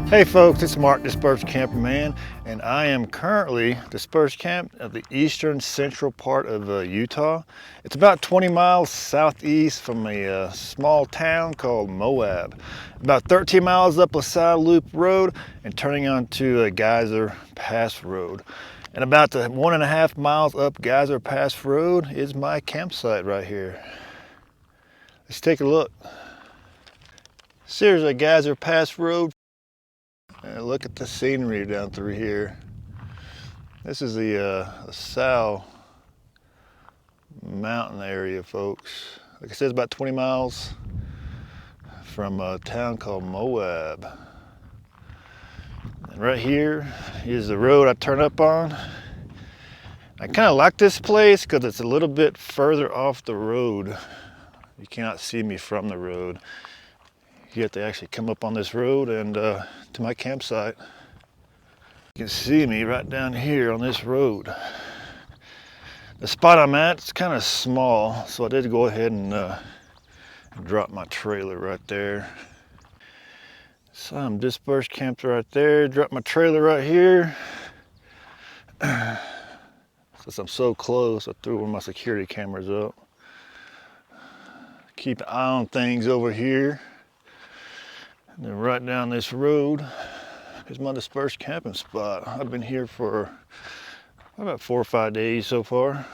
Hey folks, it's Mark, Dispersed Camperman, and I am currently dispersed camp at the eastern central part of Utah. It's about 20 miles southeast from a small town called Moab. About 13 miles up LaSalle Loop Road and turning onto a Geyser Pass Road. And about the 1.5 miles up Geyser Pass Road is my campsite right here. Let's take a look. So here's a Geyser Pass Road. And look at the scenery down through here. This is the LaSalle mountain area, folks. Like I said, it's about 20 miles from a town called Moab. And right here is the road I turn up on. I kind of like this place because it's a little bit further off the road. You cannot see me from the road. You have to actually come up on this road and to my campsite. You can see me right down here on this road. The spot I'm at is kind of small, so I did go ahead and drop my trailer right there. So I'm dispersed camped right there, drop my trailer right here. Since I'm so close, I threw one of my security cameras up. Keep an eye on things over here. And then right down this road is my dispersed camping spot. I've been here for about 4 or 5 days so far.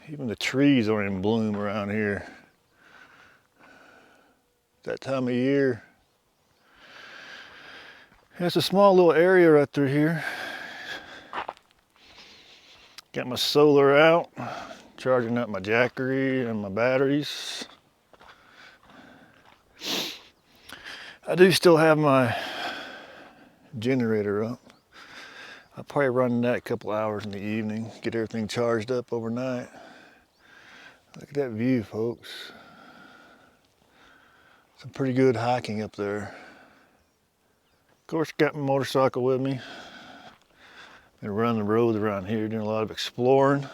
Even the trees are in bloom around here. That time of year. It's a small little area right through here. Got my solar out, charging up my Jackery and my batteries. I do still have my generator up. I'll probably run that a couple hours in the evening, get everything charged up overnight. Look at that view, folks. Some pretty good hiking up there. Of course, got my motorcycle with me. Been running the roads around here, doing a lot of exploring.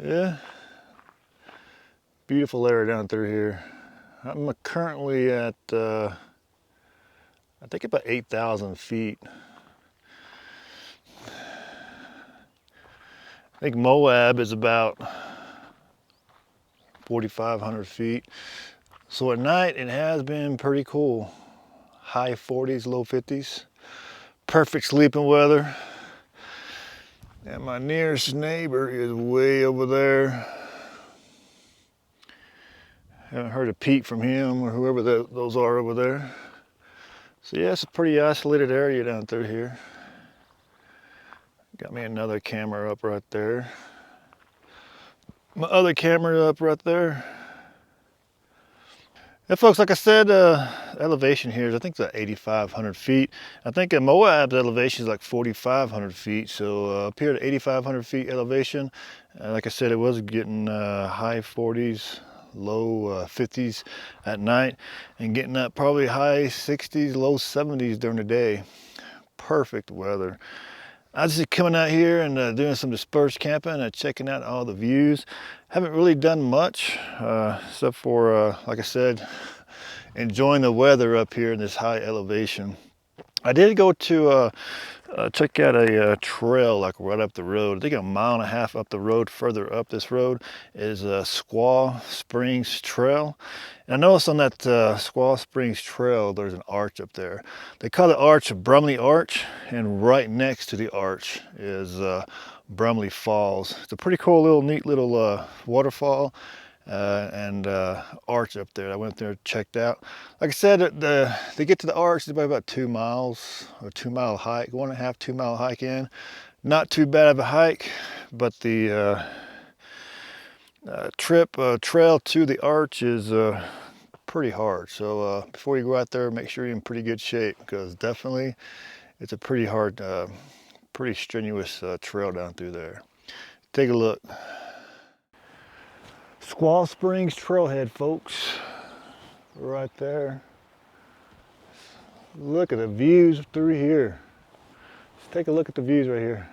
Yeah, beautiful area down through here. I'm currently at, I think about 8,000 feet. I think Moab is about 4,500 feet. So at night it has been pretty cool. High 40s, low 50s. Perfect sleeping weather. And my nearest neighbor is way over there. Haven't heard a peep from him or whoever those are over there. So yeah, it's a pretty isolated area down through here. Got me another camera up right there. My other camera up right there. Yeah, folks, like I said, elevation here is, I think, it's 8,500 feet. I think Moab's elevation is like 4,500 feet. So up here at 8,500 feet elevation, like I said, it was getting high 40s, low 50s at night, and getting up probably high 60s, low 70s during the day. Perfect weather. I was just coming out here and doing some dispersed camping and checking out all the views. Haven't really done much except for, like I said, enjoying the weather up here in this high elevation. I did go to check out a trail like right up the road. I think 1.5 miles up the road, further up this road is Squaw Springs Trail. And I noticed on that Squaw Springs Trail, there's an arch up there. They call the arch Brumely Arch, and right next to the arch is Brumely Falls. It's a pretty cool little, neat little waterfall. And arch up there. I went there and checked out. Like I said, to get to the arch is about 2 miles, or 2 mile hike, 1.5, 2 mile hike in. Not too bad of a hike, but the trail to the arch is pretty hard. So before you go out there, make sure you're in pretty good shape, because definitely it's a pretty hard, pretty strenuous trail down through there. Take a look. Squaw Springs Trailhead, folks, right there. Look at the views through here. Let's take a look at the views right here.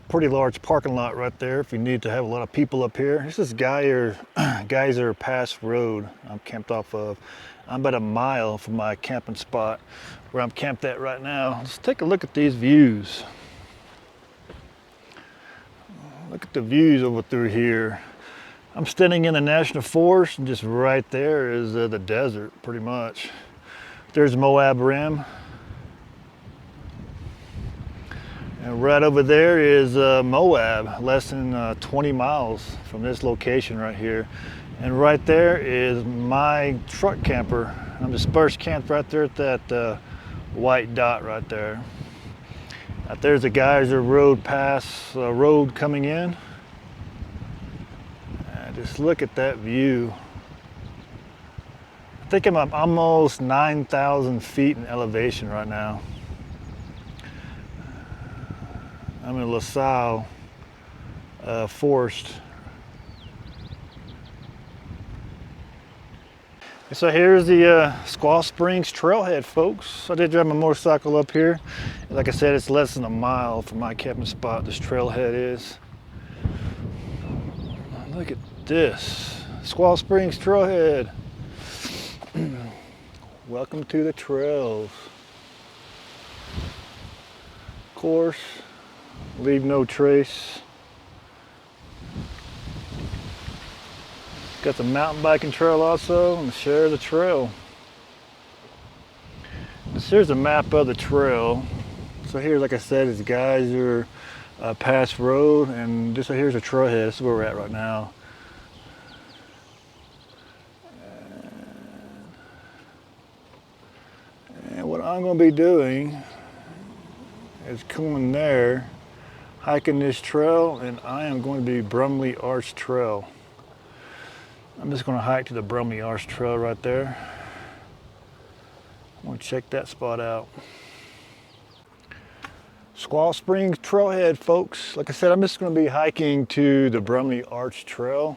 pretty large parking lot right there if you need to have a lot of people up here. This is Geyser Pass Road I'm camped off of. I'm about a mile from my camping spot where I'm camped at right now. Let's take a look at these views. Look at the views over through here. I'm standing in the National Forest, and just right there is the desert, pretty much. There's Moab Rim. And right over there is Moab, less than 20 miles from this location right here. And right there is my truck camper. I'm dispersed camped right there at that white dot right there. Out there's the Geyser Road Pass road coming in. And just look at that view. I think I'm up almost 9,000 feet in elevation right now. I'm in LaSalle Forest. So here's the Squaw Springs Trailhead, folks. I did drive my motorcycle up here. Like I said, it's less than a mile from my camping spot. This trailhead is. Look at this, Squaw Springs Trailhead. Welcome to the trails. Of course, leave no trace. Got the mountain biking trail also, and share the trail. Here's a map of the trail. So here, like I said, is Geyser Pass Road, and this right here's a trailhead. This is where we're at right now. And what I'm going to be doing is coming there, hiking this trail, and I am going to be Brumely Arch Trail. I'm just going to hike to the Brumely Arch Trail right there. I'm going to check that spot out. Squaw Springs Trailhead, folks. Like I said, I'm just going to be hiking to the Brumely Arch Trail.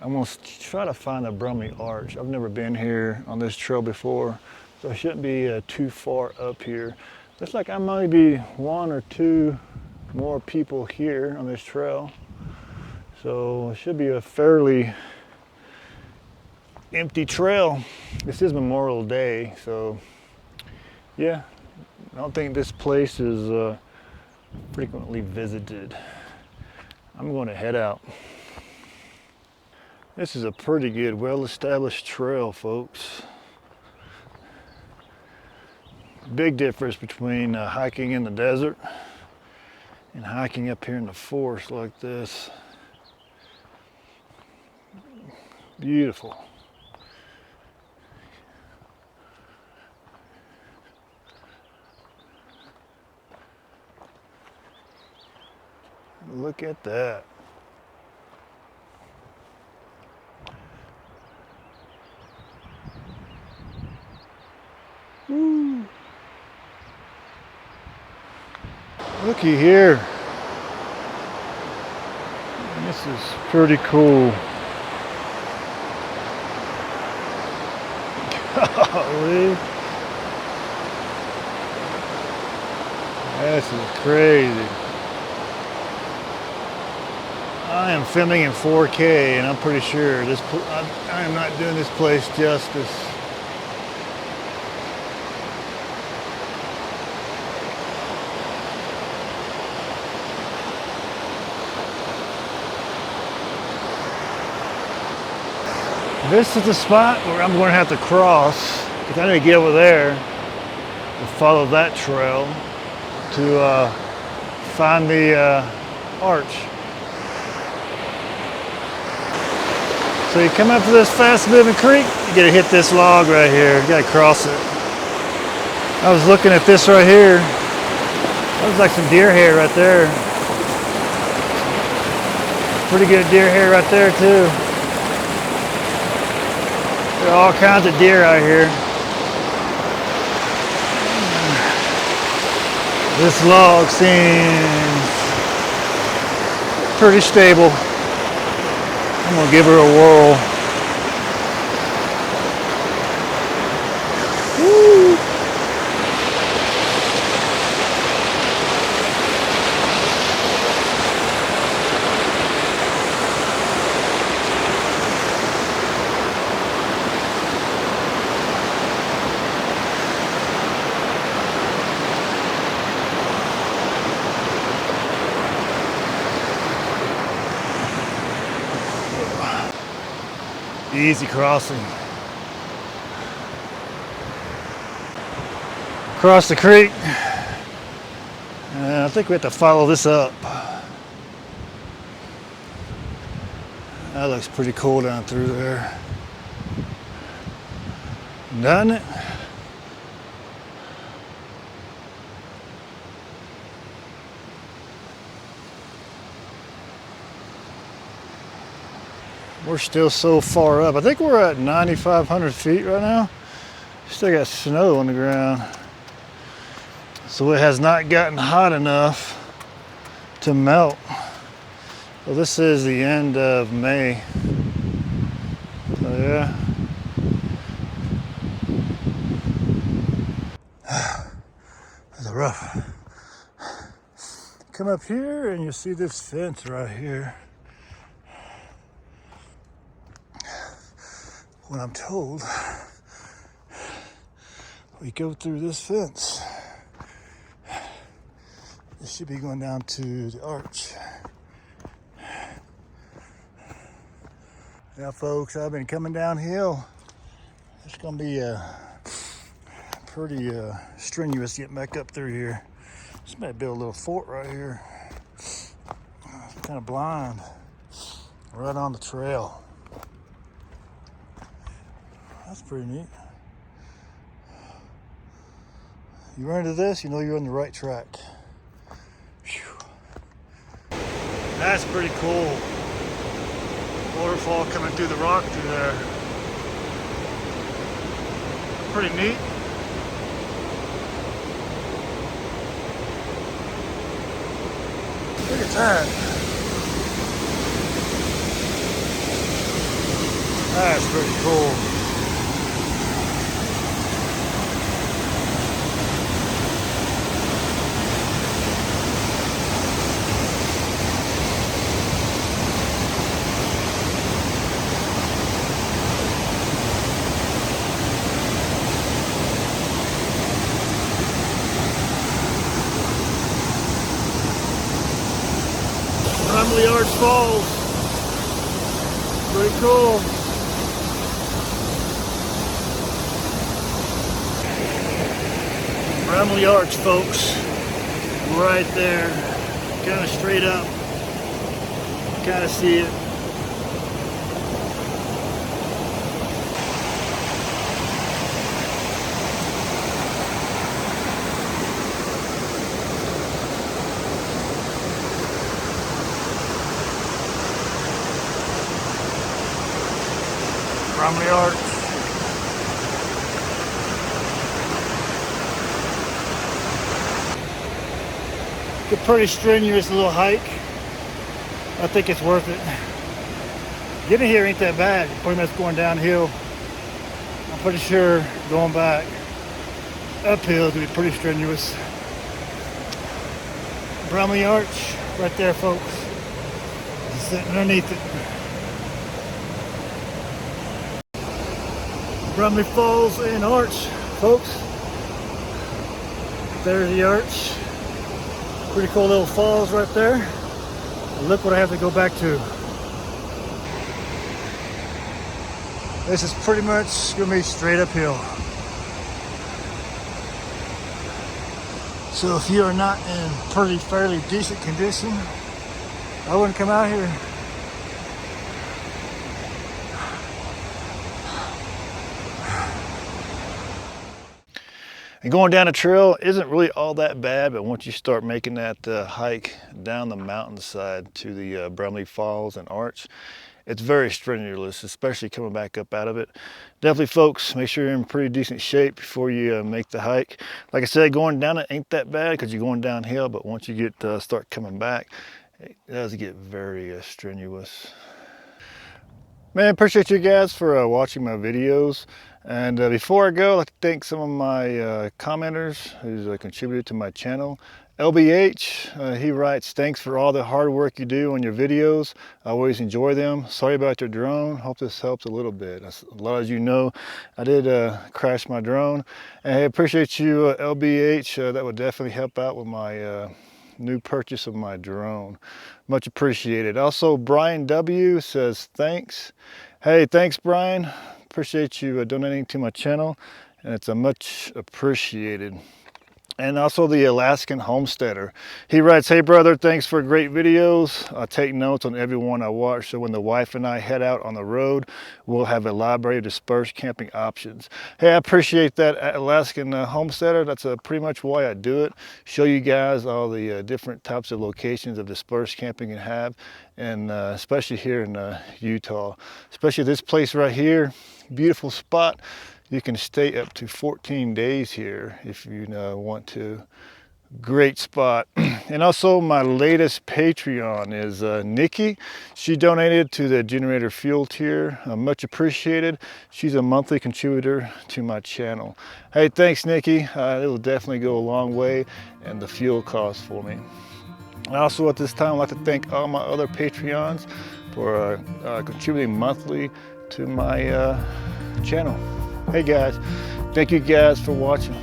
I'm going to try to find the Brumely Arch. I've never been here on this trail before, so I shouldn't be too far up here. Looks like I might be one or two more people here on this trail. So it should be a fairly empty trail. This is Memorial Day, so yeah, I don't think this place is frequently visited. I'm going to head out. This is a pretty good, well-established trail, folks. Big difference between hiking in the desert and hiking up here in the forest like this. Beautiful. Look at that. Woo. Looky here. This is pretty cool. Golly. This is crazy. I am filming in 4K, and I'm pretty sure this. I am not doing this place justice. This is the spot where I'm going to have to cross, because I need to get over there and follow that trail to find the arch. So you come up to this fast moving creek, you gotta hit this log right here. You gotta cross it. I was looking at this right here. That was like some deer hair right there. Pretty good deer hair right there too. There are all kinds of deer out here. This log seems pretty stable. I'm gonna give her a whirl. Woo. Easy crossing. Across the creek. And I think we have to follow this up. That looks pretty cool down through there. Doesn't it? We're still so far up. I think we're at 9,500 feet right now. Still got snow on the ground. So it has not gotten hot enough to melt. Well, this is the end of May. So yeah. That's rough. Come up here and you'll see this fence right here. When I'm told, we go through this fence. This should be going down to the arch. Yeah, folks, I've been coming downhill. It's gonna be pretty strenuous getting back up through here. Just might build a little fort right here. Kind of blind, right on the trail. That's pretty neat. You run into this, you know you're on the right track. Whew. That's pretty cool. Waterfall coming through the rock through there. Pretty neat. Look at that. That's pretty cool. Brumely Arch Falls. Pretty cool. Brumely Arch, folks. Right there. Kind of straight up. Kind of see it. Brumely Arch. It's a pretty strenuous little hike. I think it's worth it. Getting here ain't that bad. Pretty much going downhill. I'm pretty sure going back uphill is gonna be pretty strenuous. Brumely Arch, right there, folks. Just sitting underneath it. Brumely Falls and Arch, folks. There's the arch. Pretty cool little falls right there. And look what I have to go back to. This is pretty much gonna be straight uphill. So if you are not in pretty fairly decent condition, I wouldn't come out here. And going down the trail isn't really all that bad, but once you start making that hike down the mountainside to the Brumely Falls and Arch, it's very strenuous, especially coming back up out of it. Definitely, folks, make sure you're in pretty decent shape before you make the hike. Like I said, going down it ain't that bad because you're going downhill, but once you get start coming back, it does get very strenuous. Man, appreciate you guys for watching my videos. And before I go, I'd like to thank some of my commenters who's contributed to my channel. LBH, he writes, thanks for all the hard work you do on your videos. I always enjoy them. Sorry about your drone. Hope this helps a little bit. As a lot of you know, I did crash my drone. And I appreciate you, LBH. That would definitely help out with my new purchase of my drone. Much appreciated. Also, Brian W says thanks. Hey, thanks, Brian. Appreciate you donating to my channel, and it's a much appreciated. And also the Alaskan homesteader. He writes, hey brother, thanks for great videos. I take notes on every one I watch, so when the wife and I head out on the road, we'll have a library of dispersed camping options. Hey, I appreciate that, Alaskan homesteader. That's pretty much why I do it. Show you guys all the different types of locations of dispersed camping you have, and especially here in Utah. Especially this place right here, beautiful spot. You can stay up to 14 days here if you want to. Great spot. And also my latest Patreon is Nikki. She donated to the generator fuel tier. Much appreciated. She's a monthly contributor to my channel. Hey, thanks Nikki. It will definitely go a long way and the fuel cost for me. And also at this time, I'd like to thank all my other Patreons for contributing monthly to my channel. Hey guys, thank you guys for watching.